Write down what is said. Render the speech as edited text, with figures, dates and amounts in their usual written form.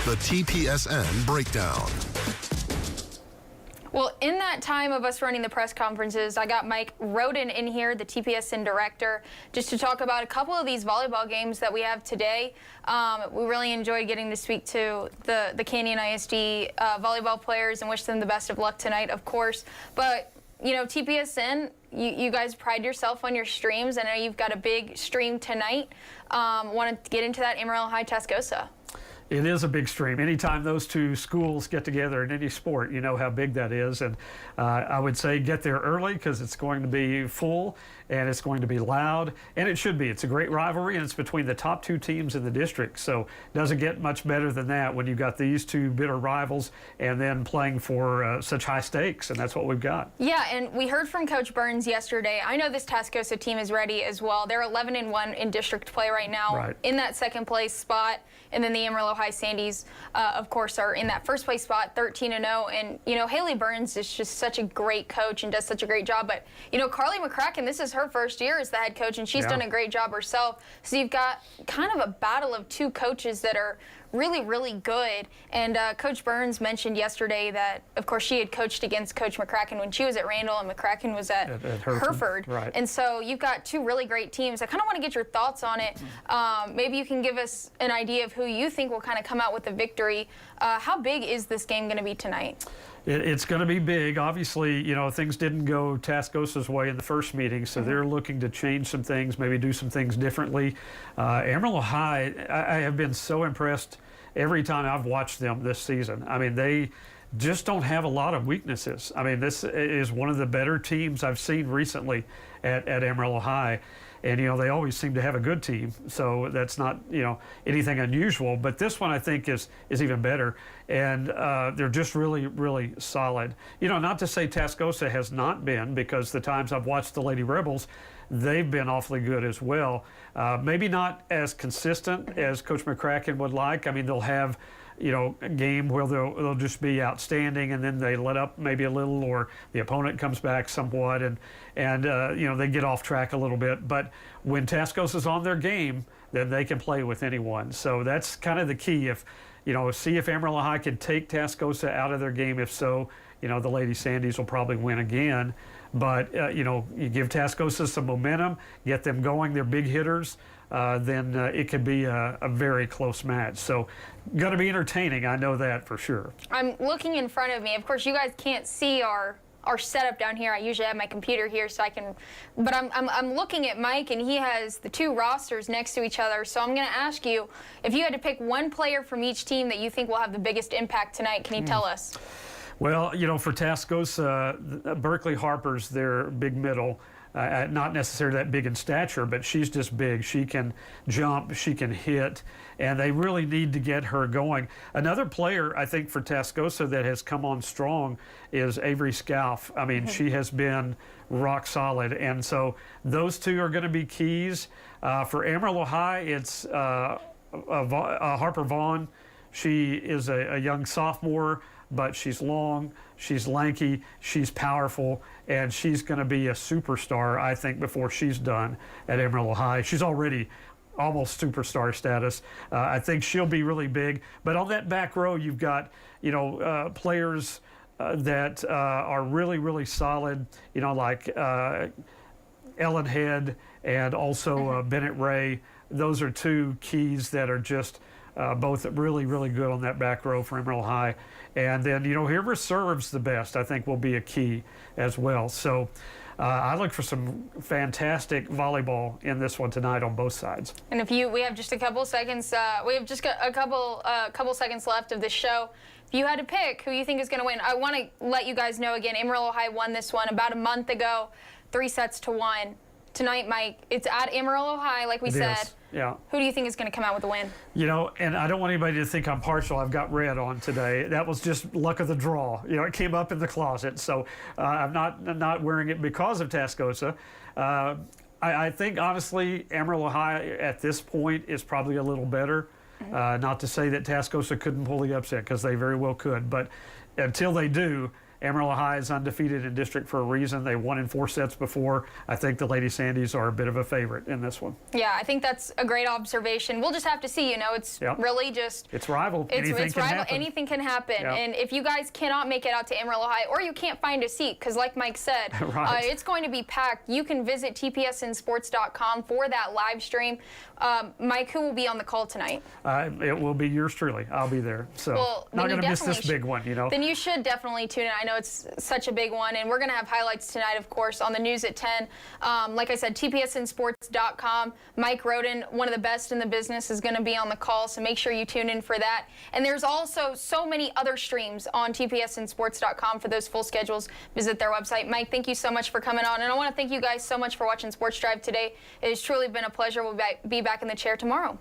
The TPSN Breakdown. Well, in that time of us running the press conferences, I got Mike Roden in here, the TPSN director, just to talk about a couple of these volleyball games that we have today. We really enjoyed getting to speak to the Canyon ISD volleyball players and wish them the best of luck tonight, of course. But, you know, TPSN, you guys pride yourself on your streams. I know you've got a big stream tonight. Want to get into that, Amarillo High, Tascosa. It is a big stream. Anytime those two schools get together in any sport, you know how big that is. And I would say get there early because it's going to be full and it's going to be loud. And it should be. It's a great rivalry, and it's between the top two teams in the district. So it doesn't get much better than that when you've got these two bitter rivals and then playing for such high stakes. And that's what we've got. Yeah, and we heard from Coach Burns yesterday. I know this Tascosa team is ready as well. They're 11-1 in district play right now, in that second place spot. And then the Amarillo High Sandies, of course, are in that first place spot, 13-0. And, you know, Haley Burns is just such a great coach and does such a great job. But, you know, Carly McCracken, this is her first year as the head coach, and she's done a great job herself. So you've got kind of a battle of two coaches that are really, really good. And Coach Burns mentioned yesterday that, of course, she had coached against Coach McCracken when she was at Randall and McCracken was at Hereford. Right. And so you've got two really great teams. I kind of want to get your thoughts on it. Maybe you can give us an idea of who you think will kind of come out with the victory. How big is this game going to be tonight? It's going to be big. Obviously, you know, things didn't go Tascosa's way in the first meeting, so they're looking to change some things, maybe do some things differently. Amarillo High, I have been so impressed every time I've watched them this season. I mean, they just don't have a lot of weaknesses. I mean, this is one of the better teams I've seen recently at Amarillo High. And, you know, they always seem to have a good team, so that's not, you know, anything unusual. But this one, I think, is even better. And they're just really, really solid. You know, not to say Tascosa has not been, because the times I've watched the Lady Rebels, they've been awfully good as well. Maybe not as consistent as Coach McCracken would like. I mean, they'll have, you know, a game where they'll just be outstanding, and then they let up maybe a little, or the opponent comes back somewhat, and you know, they get off track a little bit. But when Tascosa's on their game, then they can play with anyone. So that's kind of the key. If, you know, see if Amarillo High can take Tascosa out of their game. If so, you know, the Lady Sandies will probably win again. But, you know, you give Tascosa some momentum, get them going, they're big hitters, then it could be a very close match. So, going to be entertaining, I know that for sure. I'm looking in front of me. Of course, you guys can't see our setup down here. I usually have my computer here so I can, but I'm looking at Mike, and he has the two rosters next to each other. So I'm going to ask you, if you had to pick one player from each team that you think will have the biggest impact tonight, can you tell us? Well, you know, for Tascosa, Berkeley Harper's their big middle. Not necessarily that big in stature, but she's just big. She can jump, she can hit, and they really need to get her going. Another player, I think, for Tascosa that has come on strong is Avery Scalf. I mean, she has been rock solid, and so those two are going to be keys. For Amarillo High, it's Harper Vaughn. She is a young sophomore, but she's long, she's lanky, she's powerful, and she's going to be a superstar, I think, before she's done at Amarillo High. She's already almost superstar status. I think she'll be really big. But on that back row, you've got, you know, players that are really, really solid, you know, like Ellen Head and also Bennett Ray. Those are two keys that are just both really, really good on that back row for Amarillo High. And then, you know, whoever serves the best, I think, will be a key as well. So I look for some fantastic volleyball in this one tonight on both sides. And if we have just a couple seconds, we have just got a couple seconds left of this show. If you had to pick who you think is going to win, I want to let you guys know again, Amarillo High won this one about a month ago, 3-1. Tonight, Mike, it's at Amarillo High, like we said. Yeah. Who do you think is going to come out with the win? You know, and I don't want anybody to think I'm partial. I've got red on today. That was just luck of the draw. You know, it came up in the closet, so I'm not wearing it because of Tascosa. I think, honestly, Amarillo High at this point is probably a little better. Not to say that Tascosa couldn't pull the upset, because they very well could. But until they do, Amarillo High is undefeated in district for a reason. They won in 4 sets before. I think the Lady Sandies are a bit of a favorite in this one. Yeah, I think that's a great observation. We'll just have to see. You know, it's really just it's rival. Anything can happen. Anything can happen. Yep. And if you guys cannot make it out to Amarillo High, or you can't find a seat, because like Mike said, it's going to be packed. You can visit TPSNsports.com for that live stream. Mike, who will be on the call tonight? It will be yours truly. I'll be there. So not going to miss this big one, you know. Then you should definitely tune in. I know it's such a big one, and we're going to have highlights tonight, of course, on the news at 10. Like I said, TPSNsports.com. Mike Roden, one of the best in the business, is going to be on the call, so make sure you tune in for that. And there's also so many other streams on TPSNsports.com for those full schedules. Visit their website. Mike, thank you so much for coming on, and I want to thank you guys so much for watching Sports Drive today. It has truly been a pleasure. We'll be back in the chair tomorrow.